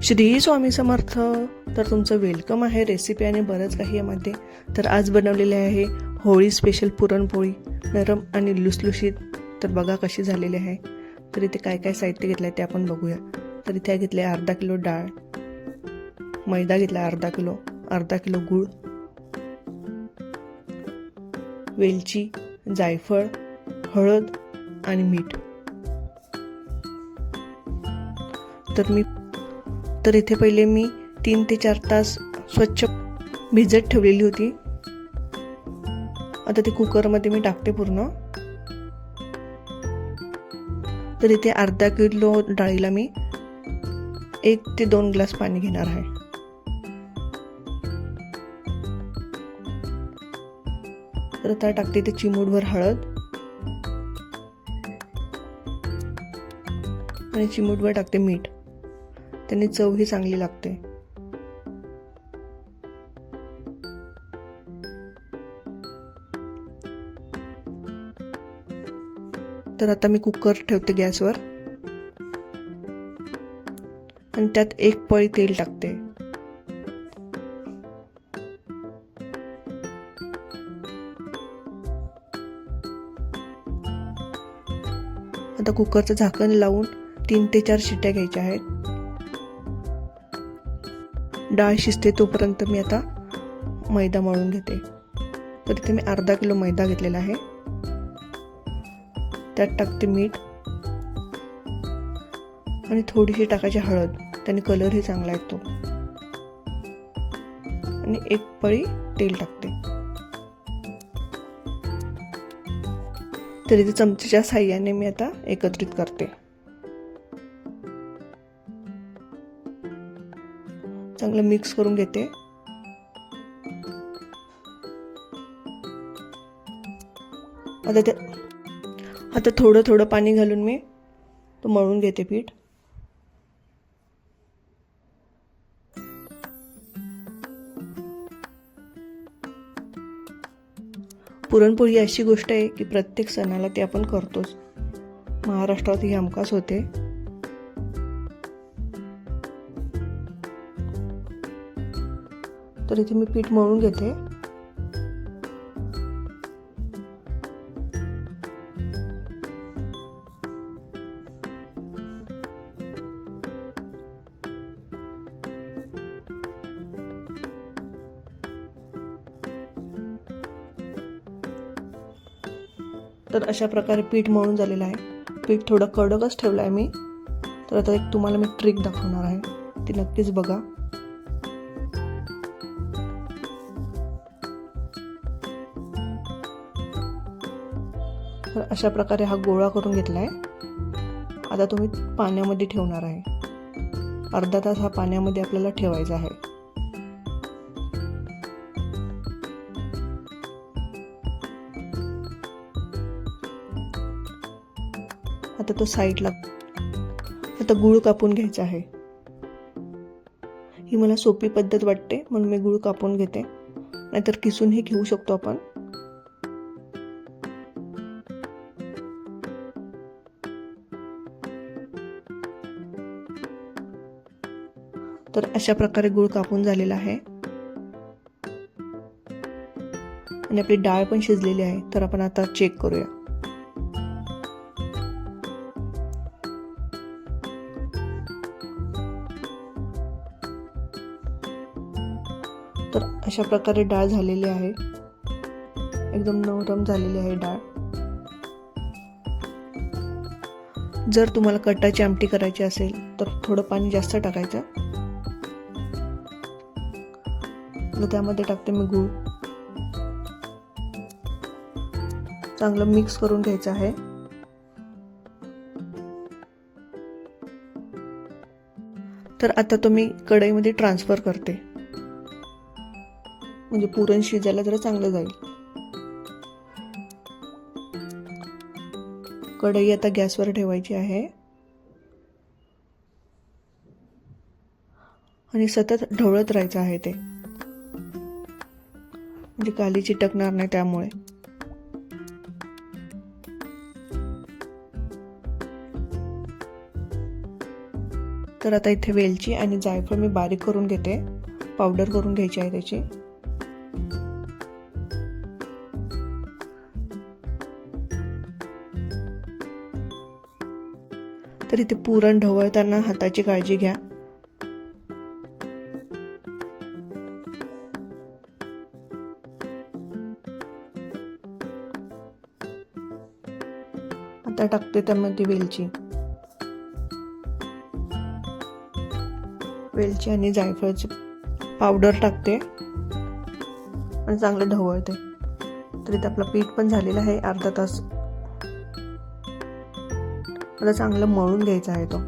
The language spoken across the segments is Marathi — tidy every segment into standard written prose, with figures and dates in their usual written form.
श्री स्वामी समर्थ. तर तुमचं वेलकम आहे रेसिपी आणि बरंच काही यामध्ये. तर आज बनवलेले आहे होळी स्पेशल पुरणपोळी, नरम आणि लुसलुशीत. तर बघा कशी झालेली आहे. तर इथे काय काय साहित्य घेतलं आहे ते आपण बघूया. तर इथे घेतले अर्धा किलो डाळ, मैदा घेतला अर्धा किलो गूळ, वेलची, जायफळ, हळद आणि मीठ. तर इथे पहिले मी 3 ते 4 तास स्वच्छ भिजत ठेवलेली होती. आता ते कुकरमध्ये मी टाकते पूर्ण. तर इथे अर्धा किलो डाळीला मी 1 ते 2 ग्लास पाणी घेणार आहे. तर आता टाकते ते चिमूटभर हळद आणि चिमूटभर टाकते मीठ. त्याने चव ही चांगली लागते. तर आता मी कुकर ठेवते गॅसवर आणि त्यात 1 पळी तेल टाकते. आता कुकरचं झाकण लावून 3 ते 4 शिट्ट्या घ्यायच्या आहेत. डाळ शिजते तोपर्यंत मी आता मैदा मळून घेते. तर इथे मी अर्धा किलो मैदा घेतलेला आहे. त्यात टाकते मीठ आणि थोडीशी टाकायची हळद. त्याने कलरही चांगला येतो. आणि 1 पळी तेल टाकते. तर इथे चमच्याच्या साहाय्याने मी आता एकत्रित करते. चांगलं मिक्स करून घेते. आता थोडं थोडं पाणी घालून मी तो मळून घेते पीठ. पुरणपोळी अशी गोष्ट आहे की प्रत्येक सणाला ते आपण करतोच. महाराष्ट्रात ही हमखास होते. तर इथे मी पीठ मळून घेते. तर अशा प्रकारे पीठ मळून झालेलं आहे. पीठ थोडं कडकच ठेवलं आहे मी. तर आता एक तुम्हाला मी ट्रिक दाखवणार आहे, ती नक्कीच बघा. तर अशा प्रकारे हा गोळा करून घेतला आहे. आता तुम्ही पाण्यामध्ये ठेवणार आहे. अर्धा तास हा पाण्यामध्ये आपल्याला ठेवायचा आहे. आता तो साईडला. आता गूळ कापून घ्यायचा आहे. ही मला सोपी पद्धत वाटते म्हणून मी गूळ कापून घेते. नाहीतर किसूनही घेऊ शकतो आपण. तर अशा प्रकारे गूळ कापून झालेला आहे. आणि आपली डाळ पण शिजलेली आहे. तर आपण आता चेक करूया. तर अशा प्रकारे डाळ झालेली आहे. एकदम नरम झालेली आहे डाळ. जर तुम्हाला कटाची आमटी करायची असेल तर थोडं पाणी जास्त टाकायचं. त्यामध्ये टाकते मी गूळ. चांगलं मिक्स करून घ्यायचं आहे. तर आता तो मी कढईमध्ये ट्रान्सफर करते. म्हणजे पुरण शिजायला जरा चांगलं जाईल. कढई आता गॅसवर ठेवायची आहे आणि सतत ढवळत राहायचं आहे ते, म्हणजे खाली चिटकणार नाही. त्यामुळे तर आता इथे वेलची आणि जायफळ मी बारीक करून घेते, पावडर करून घ्यायची आहे त्याची. तर इथे पुरण ढवळताना हाताची काळजी घ्या. आता टाकते त्यामध्ये वेलची आणि जायफळची पावडर टाकते आणि चांगलं ढवळते. तर इथे आपलं पीठ पण झालेलं आहे अर्धा तास. आता चांगलं मळून घ्यायचं आहे तो.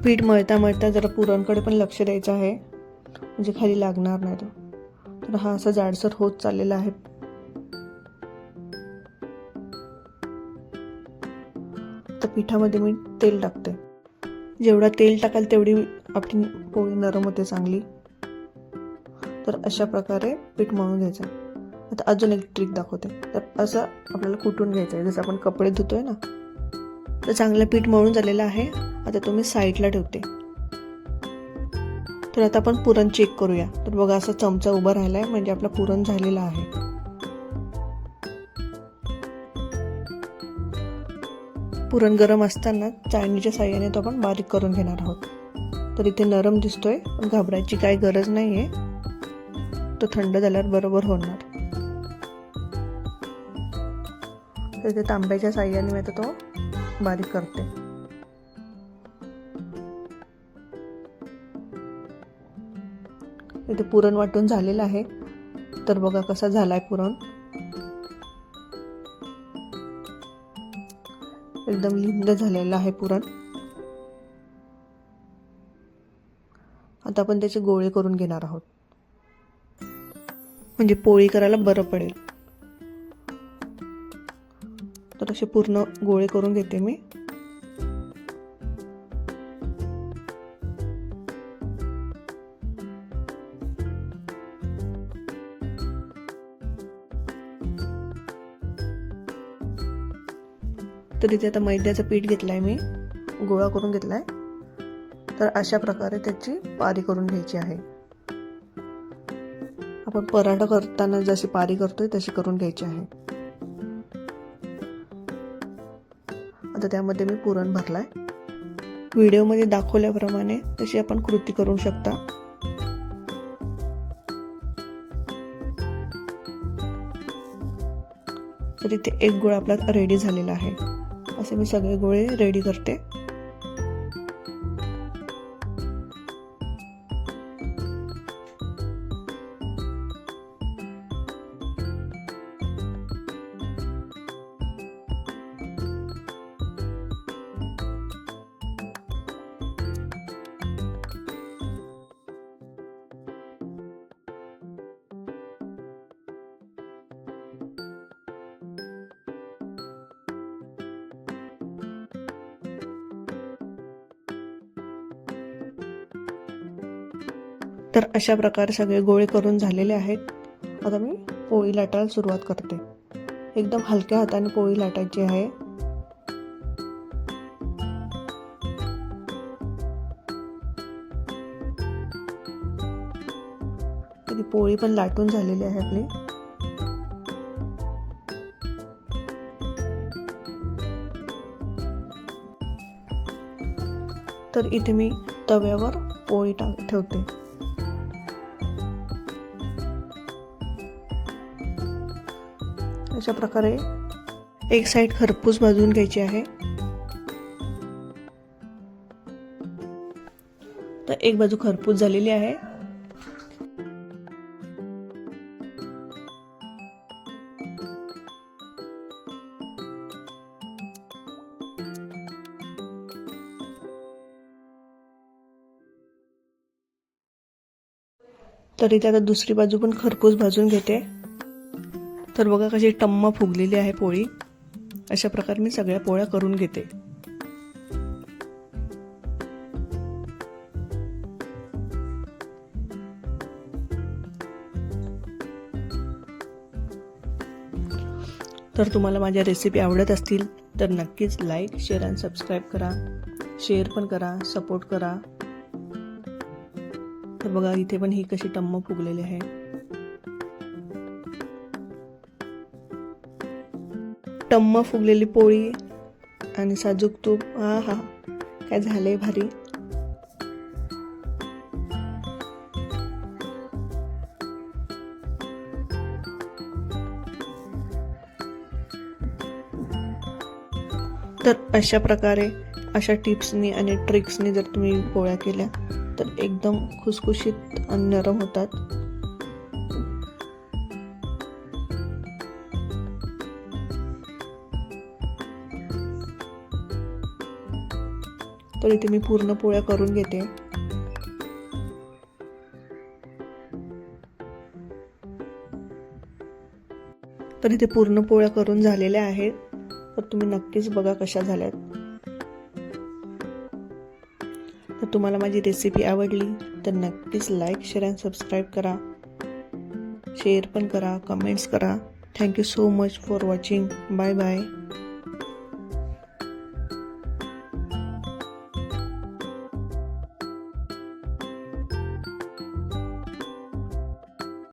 पीठ मळता मळता जरा पुरणकडे पण लक्ष द्यायचं आहे, म्हणजे खाली लागणार नाही तो. तर हा असा जाडसर होत चाललेला आहे. तर पिठामध्ये मी तेल टाकते. जेवढा तेल टाकाल तेवढी आपली पोळी नरम होते चांगली. तर अशा प्रकारे पीठ मळून घ्यायचं. आता अजून एक ट्रिक दाखवते. तर असं आपल्याला कुटून घ्यायचं आहे, जसं आपण कपडे धुतोय ना. तर चांगलं पीठ मळून झालेलं आहे. आता तो मी साईडला ठेवते. तर आता आपण पुरण चेक करूया. तर बघा असा चमचा उभा राहिलाय, म्हणजे आपला पुरण झालेला आहे. पुरण गरम असताना चाळणीच्या साहाय्याने तो आपण बारीक करून घेणार आहोत. तर इथे नरम दिसतोय, पण घाबरायची काही गरज नाहीये. तो थंड झाल्यावर बरोबर होणार. तर इथे तांब्याच्या साहाय्याने मी आता तो बारीक करते. इथे पुरण वाटून झालेलं आहे. तर बघा कसा झालाय पुरण. एकदम लिंद झालेलं आहे पुरण. आता आपण त्याचे गोळे करून घेणार आहोत, म्हणजे पोळी करायला बरं पडेल. तर असे पूर्ण गोळे करून घेते मी. तर इथे आता मैद्याचं पीठ घेतलंय मी, गोळा करून घेतलाय. तर अशा प्रकारे त्याची पारी करून घ्यायची आहे. आपण पराठा करताना जशी पारी करतोय तशी करून घ्यायची आहे. आता त्यामध्ये मी पुरण भरलाय. व्हिडिओमध्ये दाखवल्याप्रमाणे तशी आपण कृती करू शकता. तर इथे एक गोळा आपला रेडी झालेला आहे. असे मी सगळे गोळे रेडी करते. तर अशा प्रकारे सगळे गोळे करून झालेले आहेत. आता मी पोळी लाटायला सुरुवात करते. एकदम हलक्या हाताने पोळी लाटायची आहे. ती पोळी पण लाटून झालेली आहे आपली. तर इथे मी तव्यावर पोळी ठेवते. अशा प्रकारे एक साइड खरपूस भाजून घ्यायची आहे. तर एक बाजू खरपूस झालेली आहे. तर इथे आता दुसरी बाजू पण खरपूस भाजून घेते. तर बघा कशी टम्म फुगलेली आहे पोळी. अशा प्रकारे मी सगळ्या पोळ्या करून घेते. तर तुम्हाला माझ्या रेसिपी आवडत असतील तर नक्कीच लाईक, शेअर आणि सबस्क्राईब करा. शेअर पण करा, सपोर्ट करा. तर बघा इथे पण ही कशी टम्म फुगलेली आहे. टम्म फुगलेली पोळी आणि साजूक तूप. हा काय झालंय भारी. तर अशा प्रकारे अशा टिप्सनी आणि ट्रिक्सनी जर तुम्ही पोळ्या केल्या तर एकदम खुसखुशीत आणि नरम होतात. तर इथे मी पूर्ण पोळ्या करून घेते. तर इथे पूर्ण पोळ्या करून झालेल्या आहेत. तर तुम्ही नक्कीच बघा कशा झाल्यात. तर तुम्हाला माझी रेसिपी आवडली तर नक्कीच लाईक, शेअर आणि सबस्क्राईब करा. शेअर पण करा, कमेंट्स करा. Thank you so much for watching. Bye bye.